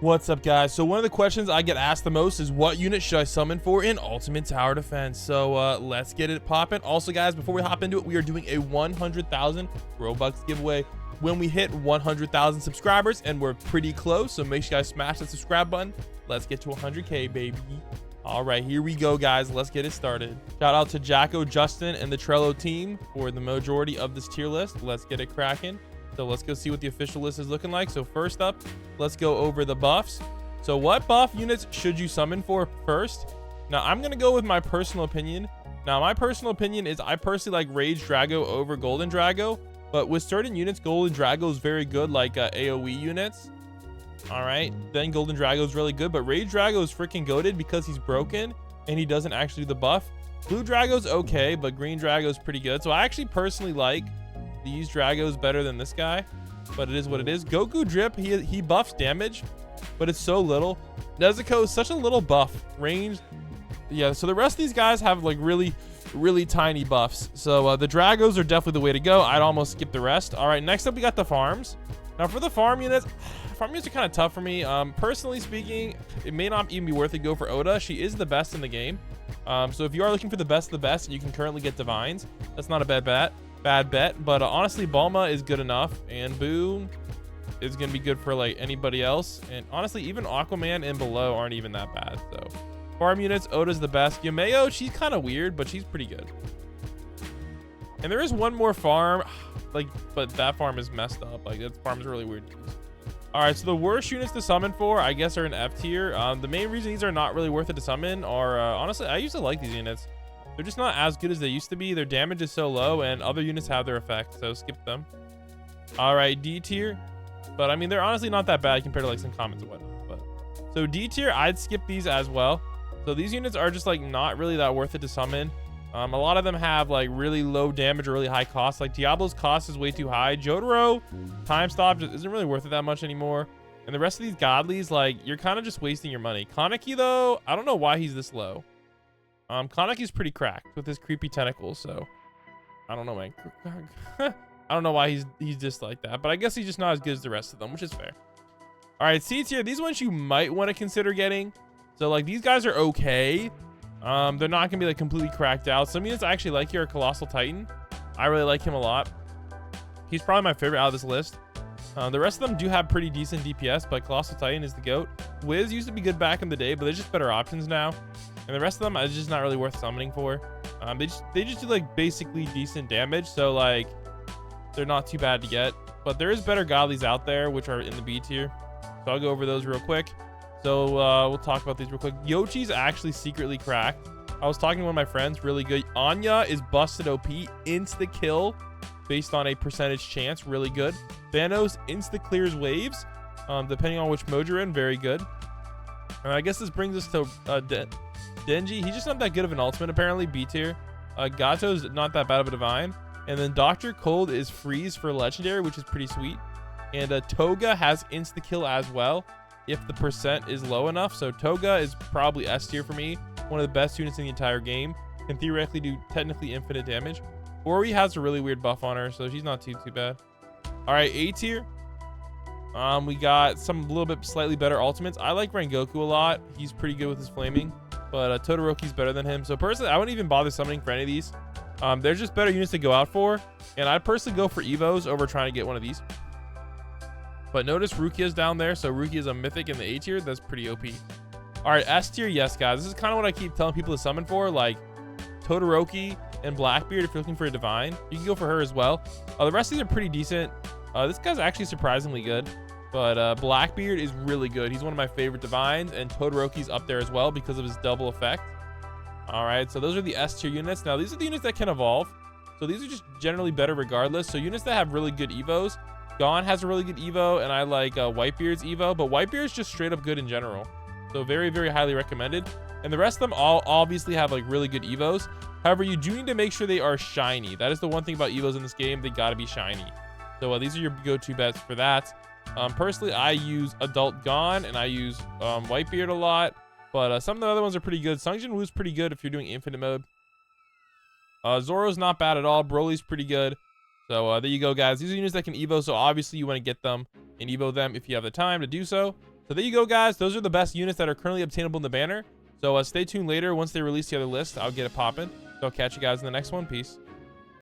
What's up, guys? So one of the questions I get asked the most is what unit should I summon for in Ultimate Tower Defense? So let's get it popping. Also, guys, before we hop into it, we are doing a 100,000 Robux giveaway when we hit 100,000 subscribers, and we're pretty close. So make sure you guys smash the subscribe button. Let's get to 100K, baby. All right, here we go, guys. Let's get it started. Shout out to Jacko, Justin, and the Trello team for the majority of this tier list. Let's get it cracking. So let's go see what the official list is looking like. So first up, let's go over the buffs. So what buff units should you summon for first? Now I'm going to go with my personal opinion. Now my personal opinion is I personally like Rage Drago over Golden Drago, but with certain units, Golden Drago is very good, like AoE units. All right, then Golden Drago is really good, but Rage Drago is freaking goated because he's broken and he doesn't actually do the buff. Blue Drago's okay, but Green Drago's pretty good. So I actually personally like these Dragos better than this guy, but it is what it is. Goku Drip, he buffs damage, but it's so little. Nezuko is such a little buff range. Yeah, so the rest of these guys have like really tiny buffs. So the Dragos are definitely the way to go. I'd almost skip the rest. All right, next up we got the farms. Now for the farm units are kind of tough for me. Personally speaking, it may not even be worth it to go for Oda. She is the best in the game. So if you are looking for the best of the best and you can currently get divines, that's not a bad bet. But honestly, Bulma is good enough, and Boo is gonna be good for like anybody else. And honestly, even Aquaman and below aren't even that bad. So farm units, Oda's the best. Yameo, she's kind of weird, but she's pretty good. And there is one more farm, but that farm is messed up. Like that farm is really weird. All right, so the worst units to summon for, I guess, are in F tier. The main reason these are not really worth it to summon are honestly, I used to like these units. They're just not as good as they used to be. Their damage is so low, and other units have their effect, so skip them. All right, D tier, but I mean they're honestly not that bad compared to like some comments and whatnot. But so D tier, I'd skip these as well. So these units are just like not really that worth it to summon. A lot of them have like really low damage or really high cost. Like Diablo's cost is way too high. Jotaro time stop just isn't really worth it that much anymore. And the rest of these godlies, like you're kind of just wasting your money. Kaneki though, I don't know why he's this low. Kaneki's pretty cracked with his creepy tentacles, so I don't know, man. I don't know why he's just like that, but I guess he's just not as good as the rest of them, which is fair. All right, C tier, these ones you might want to consider getting. So like these guys are okay. They're not gonna be like completely cracked out. Some units I actually like here are Colossal Titan. I really like him a lot. He's probably my favorite out of this list. The rest of them do have pretty decent DPS, but Colossal Titan is the GOAT. Wiz used to be good back in the day, but there's just better options now. And the rest of them is just not really worth summoning for. They just do like basically decent damage, so like they're not too bad to get. But there is better godlies out there which are in the B tier, so I'll go over those real quick. So we'll talk about these real quick. Yochi's actually secretly cracked. I was talking to one of my friends, really good. Anya is busted OP, insta kill based on a percentage chance, really good. Thanos insta clears waves, depending on which mode you're in, very good. And I guess this brings us to Denji. He's just not that good of an ultimate, apparently, B tier. Gato's not that bad of a divine. And then Dr. Cold is freeze for legendary, which is pretty sweet. And Toga has insta kill as well if the percent is low enough. So Toga is probably S tier for me. One of the best units in the entire game. Can theoretically do technically infinite damage. Ori has a really weird buff on her, so she's not too bad. All right, A tier. We got some little bit slightly better ultimates. I like Rengoku a lot. He's pretty good with his flaming, but Todoroki's better than him. So personally, I wouldn't even bother summoning for any of these. They're just better units to go out for, and I'd personally go for Evos over trying to get one of these. But notice Rukia's down there, so Rukia is a mythic in the A tier. That's pretty OP. All right, S tier, yes, guys. This is kind of what I keep telling people to summon for, like Todoroki and Blackbeard. If you're looking for a divine, you can go for her as well. The rest of these are pretty decent. This guy's actually surprisingly good, but Blackbeard is really good. He's one of my favorite divines, and Todoroki's up there as well because of his double effect. All right, so those are the S tier units. Now these are the units that can evolve, so these are just generally better regardless. So units that have really good evos. Gon has a really good evo, and I like Whitebeard's evo, but Whitebeard's just straight up good in general, so very highly recommended. And the rest of them all obviously have like really good evos. However, you do need to make sure they are shiny. That is the one thing about evos in this game. They got to be shiny. So these are your go-to bets for that. Personally, I use Adult Gon and I use Whitebeard a lot, but some of the other ones are pretty good. Sung Jin Woo's pretty good if you're doing infinite mode. Zoro's not bad at all. Broly's pretty good. So there you go, guys. These are units that can evo, so obviously you want to get them and evo them if you have the time to do so. So there you go, guys. Those are the best units that are currently obtainable in the banner. So stay tuned later. Once they release the other list, I'll get it popping. So I'll catch you guys in the next one. Peace.